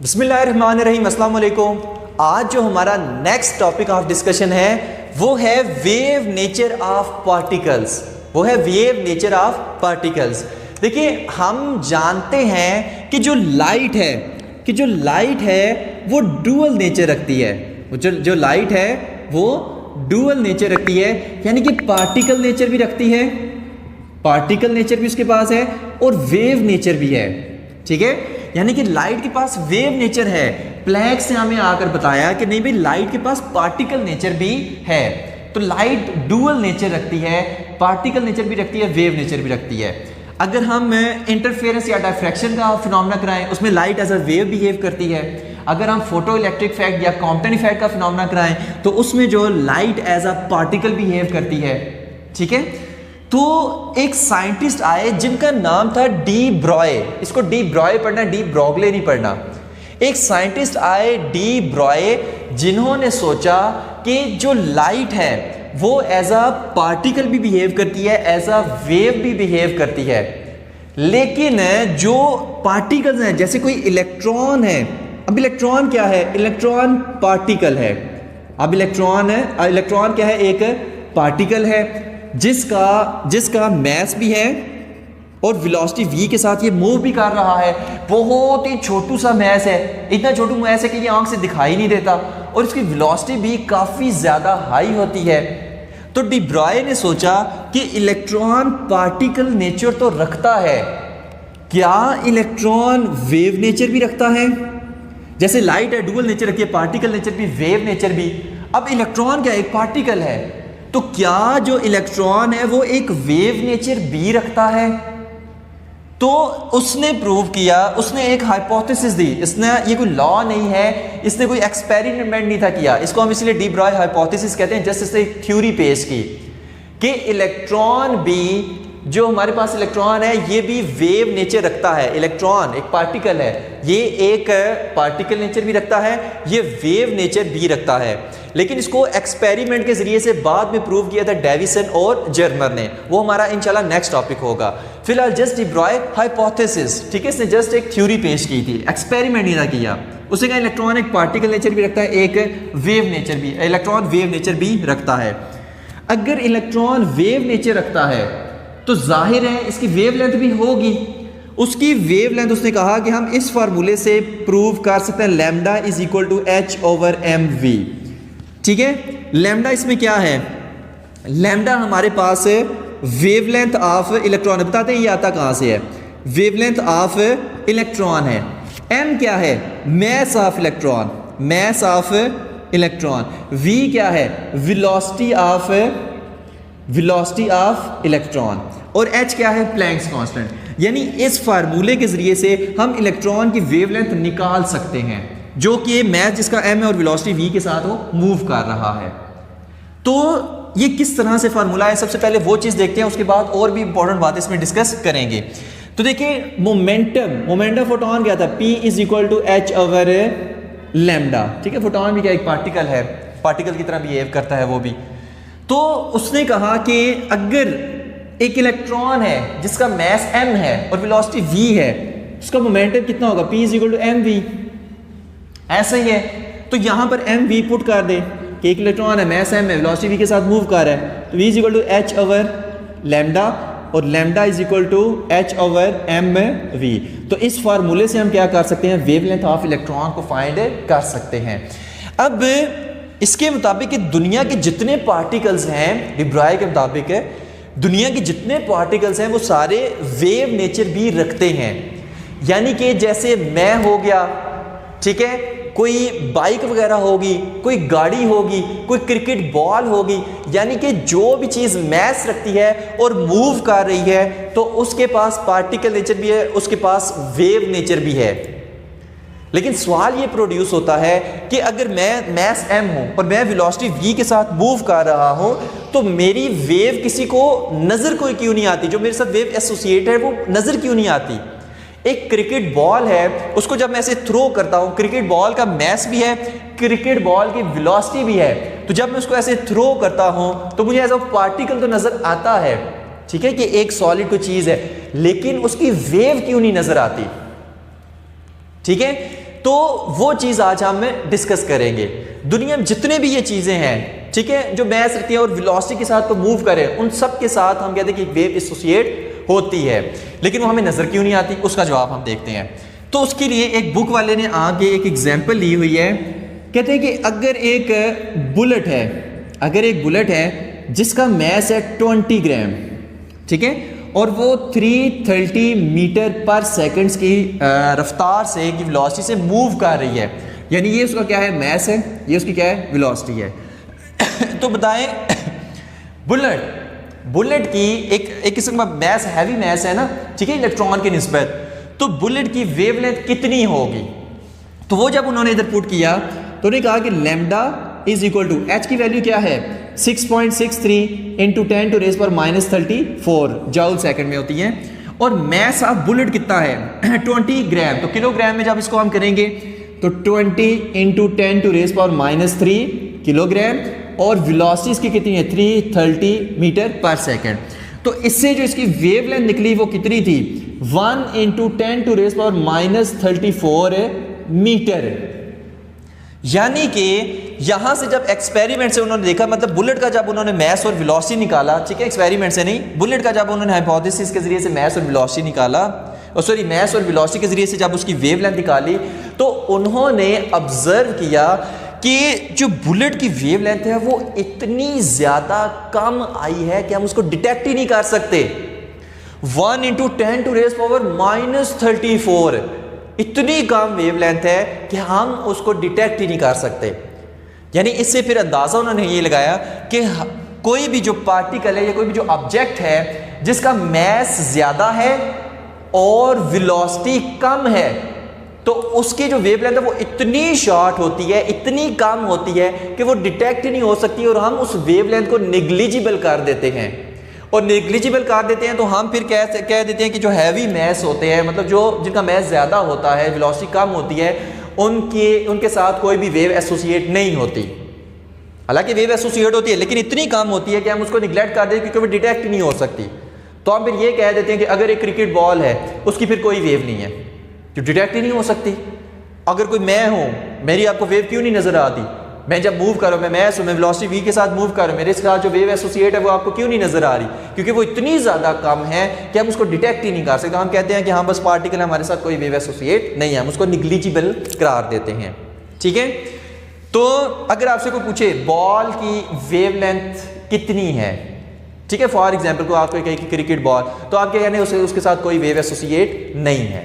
बिस्मिल्लाहिर्रहमानिर्रहीम, अस्सलाम वालेकुम। आज जो हमारा नेक्स्ट टॉपिक ऑफ डिस्कशन है वो है वेव नेचर ऑफ पार्टिकल्स। देखिए, हम जानते हैं कि जो लाइट है वो डुअल नेचर रखती है। जो लाइट है वो डुअल नेचर रखती है, यानी कि पार्टिकल नेचर भी रखती है, पार्टिकल नेचर भी उसके पास है और वेव नेचर भी है। ठीक है, यानी कि लाइट के पास वेव नेचर है। प्लैंक ने हमें आकर बताया कि नहीं भाई, लाइट के पास पार्टिकल नेचर भी है। तो लाइट डुअल नेचर रखती है, पार्टिकल नेचर भी रखती है, वेव नेचर भी रखती है। अगर हम इंटरफेरेंस या डायफ्रैक्शन का फिनोमेना कराएं, उसमें light as a wave behave करती है। अगर हम फोटो इलेक्ट्रिक इफेक्ट या कॉम्पटन इफेक्ट का फिनोमेना कराएं तो उसमें जो light as a particle behave करती है। ठीक है, तो एक साइंटिस्ट आए जिनका नाम था डी ब्रॉय। इसको डी ब्रॉय पढ़ना, डी ब्रोगले नहीं पढ़ना। एक साइंटिस्ट आए डी ब्रॉय, जिन्होंने सोचा कि जो लाइट है वो एज अ पार्टिकल भी बिहेव करती है, एज अ वेव भी बिहेव करती है। लेकिन जो पार्टिकल्स हैं, जैसे कोई इलेक्ट्रॉन है, अब इलेक्ट्रॉन क्या है? इलेक्ट्रॉन पार्टिकल है। अब इलेक्ट्रॉन क्या है? एक पार्टिकल है जिसका मैस भी है और वेलोसिटी v के साथ ये मूव भी कर रहा है। बहुत ही छोटू सा मैस है, इतना छोटू मैस है कि ये आंख से दिखाई नहीं देता और इसकी वेलोसिटी भी काफ़ी ज़्यादा हाई होती है। तो डी ब्रॉय ने सोचा कि इलेक्ट्रॉन पार्टिकल नेचर तो रखता है, क्या इलेक्ट्रॉन वेव नेचर भी रखता है? जैसे लाइट है डुअल नेचर रखती है, पार्टिकल नेचर भी, वेव नेचर भी। अब इलेक्ट्रॉन क्या, एक पार्टिकल है, तो क्या जो इलेक्ट्रॉन है वो एक वेव नेचर भी रखता है? तो उसने प्रूव किया, उसने एक हाइपोथेसिस दी। इसने, ये कोई लॉ नहीं है, इसने कोई एक्सपेरिमेंट नहीं था किया, इसको हम इसलिए डी ब्रॉय हाइपोथेसिस कहते हैं। जस्ट इसने एक थ्योरी पेश की कि इलेक्ट्रॉन भी, जो हमारे पास इलेक्ट्रॉन है ये भी वेव नेचर रखता है। इलेक्ट्रॉन एक पार्टिकल है, ये एक पार्टिकल नेचर भी रखता है, ये वेव नेचर भी रखता है। लेकिन इसको एक्सपेरिमेंट के जरिए से बाद में प्रूव किया था डेविसन और जर्मर ने। वो हमारा इंशाल्लाह नेक्स्ट टॉपिक होगा। फिलहाल जस्ट डी ब्रॉय हाइपोथेसिस, ठीक है, इसने जस्ट एक थ्योरी पेश की थी, एक्सपेरिमेंट नहीं था किया। उसने कहा इलेक्ट्रॉन एक पार्टिकल नेचर भी रखता है, एक वेव नेचर भी, इलेक्ट्रॉन वेव नेचर भी रखता है। अगर इलेक्ट्रॉन वेव नेचर रखता है तो जाहिर है इसकी वेवलेंथ भी होगी। उसकी वेवलेंथ उसने कहा कि हम इस फार्मूले से प्रूव कर सकते हैं, lambda is equal to h/mv। ठीक है, लैम्डा इसमें क्या है? लैम्डा हमारे पास वेवलेंथ ऑफ इलेक्ट्रॉन, बताते हैं ये आता कहां से है। वेवलेंथ ऑफ इलेक्ट्रॉन है। m क्या है? Mass of electron, mass of electron. v क्या है? Velocity of electron. और h क्या है? Planck's constant. यानी इस फार्मूले के जरिए से हम इलेक्ट्रॉन की वेवलेंथ निकाल सकते हैं, जो कि मैस जिसका m है और वेलोसिटी v के साथ वो मूव कर रहा है। तो ये किस तरह से फार्मूला है, सबसे पहले वो चीज़ देखते हैं, उसके बाद और भी इंपॉर्टेंट बातें इसमें डिस्कस करेंगे। तो देखिए, मोमेंटम फोटोन क्या था? p इज इक्वल टू h/लैम्डा। ठीक है, फोटोन भी क्या, एक पार्टिकल है, पार्टिकल की तरह बिहेव करता है वो भी। तो उसने कहा कि अगर एक इलेक्ट्रॉन है जिसका मैस m है और वेलोसिटी v है, उसका मोमेंटम कितना होगा? p is equal to mv। ऐसा ही है, तो यहां पर mv पुट कर दे कि एक इलेक्ट्रॉन है, मैस m है, वेलोसिटी v के साथ मूव कर रहा है, तो v इज इक्वल टू h/लैम्डा और lambda is equal to h/mv। तो इस फार्मूले से हम क्या कर सकते हैं? वेवलेंथ ऑफ इलेक्ट्रॉन को फाइंड कर सकते हैं। अब इसके मुताबिक दुनिया के जितने पार्टिकल्स हैं, डी ब्रॉय के मुताबिक दुनिया के जितने पार्टिकल्स हैं वो सारे वेव नेचर भी रखते हैं। यानी कि जैसे मैं हो गया, ठीक है, कोई बाइक वगैरह होगी, कोई गाड़ी होगी, कोई क्रिकेट बॉल होगी, यानी कि जो भी चीज़ मैस रखती है और मूव कर रही है तो उसके पास पार्टिकल नेचर भी है, उसके पास वेव नेचर भी है। लेकिन सवाल ये प्रोड्यूस होता है कि अगर मैं मैस m हूं और मैं वेलोसिटी v के साथ मूव कर रहा हूं, तो मेरी वेव किसी को नज़र को क्यों नहीं आती? जो मेरे साथ वेव एसोसिएट है वो नज़र क्यों नहीं आती? एक क्रिकेट बॉल है, उसको जब मैं ऐसे थ्रो करता हूं, क्रिकेट बॉल का मैस भी है, क्रिकेट बॉल की वेलोसिटी भी है, तो जब मैं उसको ऐसे थ्रो करता हूं तो मुझे एज अ पार्टिकल तो नज़र आता है। ठीक है, कि एक सॉलिड कोई चीज़ है, लेकिन उसकी वेव क्यों नहीं नज़र आती? ठीक है, तो वो चीज़ आज हम डिस्कस करेंगे। दुनिया में जितने भी ये चीज़ें हैं, ठीक है, जो मैस रखती है और वेलोसिटी के साथ को मूव करे, उन सब के साथ हम कहते हैं कि वेव एसोसिएट होती है, लेकिन वो हमें नज़र क्यों नहीं आती, उसका जवाब हम देखते हैं। तो उसके लिए एक बुक वाले ने आगे एक एग्जाम्पल ली हुई है। कहते हैं कि अगर एक बुलेट है जिसका मैस है 20 ग्राम, ठीक है, और वो 330 मीटर पर सेकंड्स की रफ्तार से, की वेलोसिटी से मूव कर रही है, यानी ये उसका क्या है, मैस है, ये उसकी क्या है, वेलोसिटी है। तो बताएं बुलेट की एक किस्म का मैस, हैवी मैस है ना, ठीक है, इलेक्ट्रॉन की निस्बत, तो बुलेट की वेवलेंथ कितनी होगी? तो वो जब उन्होंने इधर पुट किया तो उन्होंने कहा कि lambda is equal to, H की वैल्यू क्या है, 6.63 इंटू 10 टू रेज पर -34 जूल सेकंड में होती है, और मैस ऑफ बुलेट कितना है 20 ग्राम। तो किलोग्राम में जब इसको हम करेंगे तो 20 इंटू 10 टू रेज पर -3 किलोग्राम, और वेलोसिटी इसकी कितनी है 330 मीटर पर सेकंड। तो इससे जो इसकी वेवलेंथ निकली वो कितनी थी, 1 इंटू 10 टू रेज पर -34 मीटर। यानी कि यहां से जब एक्सपेरिमेंट से उन्होंने देखा, मतलब बुलेट का जब उन्होंने मैस और वेलोसिटी निकाला, ठीक है, एक्सपेरिमेंट से नहीं, बुलेट का जब उन्होंने हाइपोथेसिस के जरिए से मैस और वेलोसिटी निकाला, और सॉरी मैस और वेलोसिटी के जरिए से जब उसकी वेवलेंथ निकाली, तो उन्होंने ऑब्जर्व किया कि जो बुलेट की वेवलेंथ है वो इतनी ज्यादा कम आई है कि हम उसको डिटेक्ट ही नहीं कर सकते। 1 इंटू 10 टू रेज पावर -34, इतनी कम वेवलेंथ है कि हम उसको डिटेक्ट ही नहीं कर सकते। यानी इससे फिर अंदाजा उन्होंने ये लगाया कि कोई भी जो पार्टिकल है या कोई भी जो ऑब्जेक्ट है जिसका मैस ज्यादा है और वेलोसिटी कम है, तो उसकी जो वेवलेंथ है वो इतनी शॉर्ट होती है, इतनी कम होती है कि वो डिटेक्ट ही नहीं हो सकती, और हम उस वेवलेंथ को निग्लिजिबल कर देते हैं। और नेग्लिजिबल कर देते हैं तो हम फिर कह देते हैं कि जो हैवी मैस होते हैं, मतलब जो जिनका मैस ज़्यादा होता है, वेलोसिटी कम होती है, उनके साथ कोई भी वेव एसोसिएट नहीं होती। हालांकि वेव एसोसिएट होती है लेकिन इतनी कम होती है कि हम उसको निगलेक्ट कर देते हैं क्योंकि वो डिटेक्ट नहीं हो सकती। तो हम फिर ये कह देते हैं कि अगर एक क्रिकेट बॉल है उसकी फिर कोई वेव नहीं है, जो डिटेक्ट ही नहीं हो सकती। अगर कोई मैं हूँ, मेरी आपको वेव क्यों नहीं नजर आती? मैं जब मूव करूँ, मैं वेलोसिटी v के साथ मूव करूँ, मेरे साथ जो वेव एसोसिएट है वो आपको क्यों नहीं नजर आ रही? क्योंकि वो इतनी ज़्यादा कम है कि हम उसको डिटेक्ट ही नहीं कर सकते। हम कहते हैं कि हाँ बस पार्टिकल है, हमारे साथ कोई वेव एसोसिएट नहीं है, हम उसको निग्लिजिबल करार देते हैं। ठीक है, तो अगर आपसे कोई पूछे बॉल की वेवलेंथ कितनी है, ठीक है, फॉर एग्जाम्पल को आपको कहे कि क्रिकेट बॉल, तो आप क्या कहने उसके साथ कोई वेव एसोसिएट नहीं है,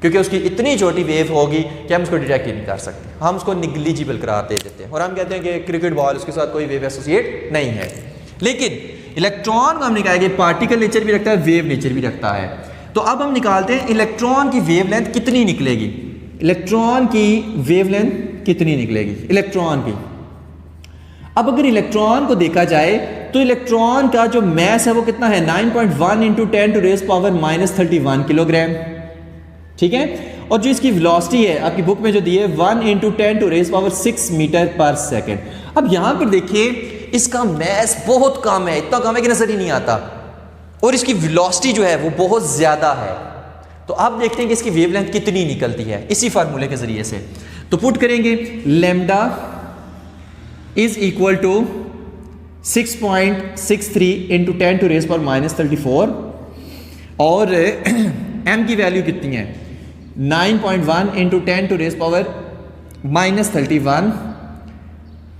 क्योंकि उसकी इतनी छोटी वेव होगी कि हम उसको डिटेक्ट ही नहीं कर सकते, हम उसको निग्लिजिबल करार दे देते हैं और हम कहते हैं कि क्रिकेट बॉल, उसके साथ कोई वेव एसोसिएट नहीं है। लेकिन इलेक्ट्रॉन को हमने कहा कि पार्टिकल नेचर भी रखता है, वेव नेचर भी रखता है। तो अब हम निकालते हैं इलेक्ट्रॉन की वेवलेंथ कितनी निकलेगी, इलेक्ट्रॉन की वेवलेंथ कितनी निकलेगी इलेक्ट्रॉन की। अब अगर इलेक्ट्रॉन को देखा जाए तो इलेक्ट्रॉन का जो मैस है वो कितना है, 9.1 into 10 to raise power -31 kilogram. ठीक है, और जो इसकी वेलोसिटी है आपकी बुक में जो दी है 1 into 10 to raise power 6 metre per second. अब यहां पर देखिए इसका मैस बहुत कम है, इतना कम है कि नजर ही नहीं आता, और इसकी वेलोसिटी जो है वो बहुत ज्यादा है। तो अब देखते हैं कि इसकी वेवलेंथ कितनी निकलती है इसी फार्मूले के जरिए से। तो पुट करेंगे lambda is equal to 6.63 into 10 to raise power -34, और m की वैल्यू कितनी है 9.1 इंटू 10 टू रेज पावर -31,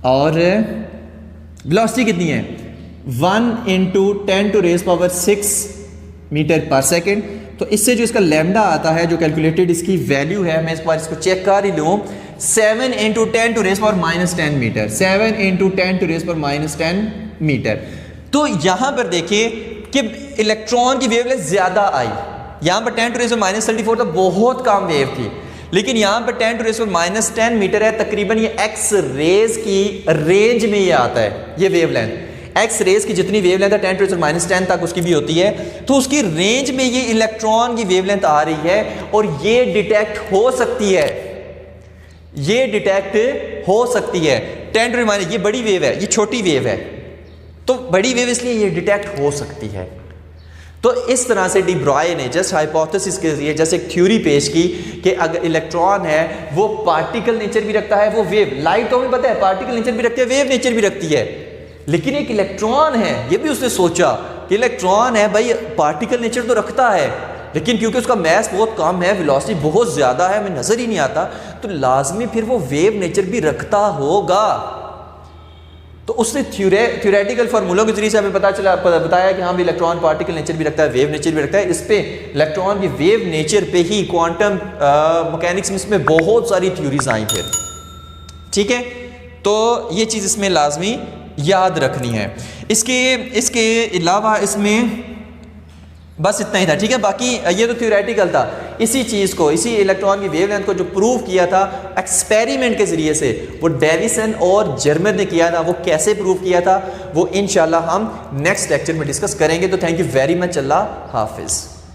और वेलोसिटी कितनी है 1 into 10 to raise power 6 metre per second. तो इससे जो इसका लैम्डा आता है, जो कैलकुलेटेड इसकी वैल्यू है, मैं इस बार इसको चेक कर ही लूँ, 7 into 10 to raise power -10 metre, 7 into 10 to raise power -10 metre. तो यहां पर देखिए कि इलेक्ट्रॉन की वेवलेंथ ज्यादा आई, यहां पर 10 टू रेज पावर -34 तो बहुत कम वेव थी, लेकिन यहां पर 10 टू रेज पावर -10 मीटर है, तकरीबन ये एक्स रेज की रेंज में ये आता है ये वेवलेंथ। एक्स रेज की जितनी वेवलेंथ है 10 टू रेज पावर -10 तक उसकी भी होती है, तो उसकी रेंज में ये इलेक्ट्रॉन की वेवलेंथ आ रही है, और ये डिटेक्ट हो सकती है, ये डिटेक्ट हो सकती है। 10 टू रेज, ये बड़ी वेव है, ये छोटी वेव है, तो बड़ी वेव इसलिए ये डिटेक्ट हो सकती है। तो इस तरह से डी ब्रॉय ने जस्ट हाइपोथेसिस के जरिए जैसे एक थ्योरी पेश की कि अगर इलेक्ट्रॉन है वो पार्टिकल नेचर भी रखता है, वो वेव, लाइट तो हमें पता है पार्टिकल नेचर भी रखती है, वेव नेचर भी रखती है, लेकिन एक इलेक्ट्रॉन है, ये भी उसने सोचा कि इलेक्ट्रॉन है भाई पार्टिकल नेचर तो रखता है, लेकिन क्योंकि उसका मैस बहुत कम है, वेलोसिटी बहुत ज़्यादा है, हमें नज़र ही नहीं आता, तो लाजमी फिर वो वेव नेचर भी रखता होगा। तो उसने थ्योरेटिकल फार्मूलों के जरिए से हमें बताया कि हाँ भी इलेक्ट्रॉन पार्टिकल नेचर भी रखता है, वेव नेचर भी रखता है। इस पे इलेक्ट्रॉन की वेव नेचर पे ही क्वांटम मैकेनिक्स में इसमें बहुत सारी थ्योरीज आई फिर, ठीक है। तो ये चीज़ इसमें लाजमी याद रखनी है। इसके अलावा इसमें बस इतना ही था, ठीक है। बाकी ये तो थ्योरेटिकल था। इसी चीज़ को, इसी इलेक्ट्रॉन की वेवलेंथ को जो प्रूव किया था एक्सपेरिमेंट के ज़रिए से, वो डेविसन और जर्मर ने किया था। वो कैसे प्रूव किया था वो इंशाल्लाह हम नेक्स्ट लेक्चर में डिस्कस करेंगे। तो थैंक यू वेरी मच। अल्लाह हाफिज़।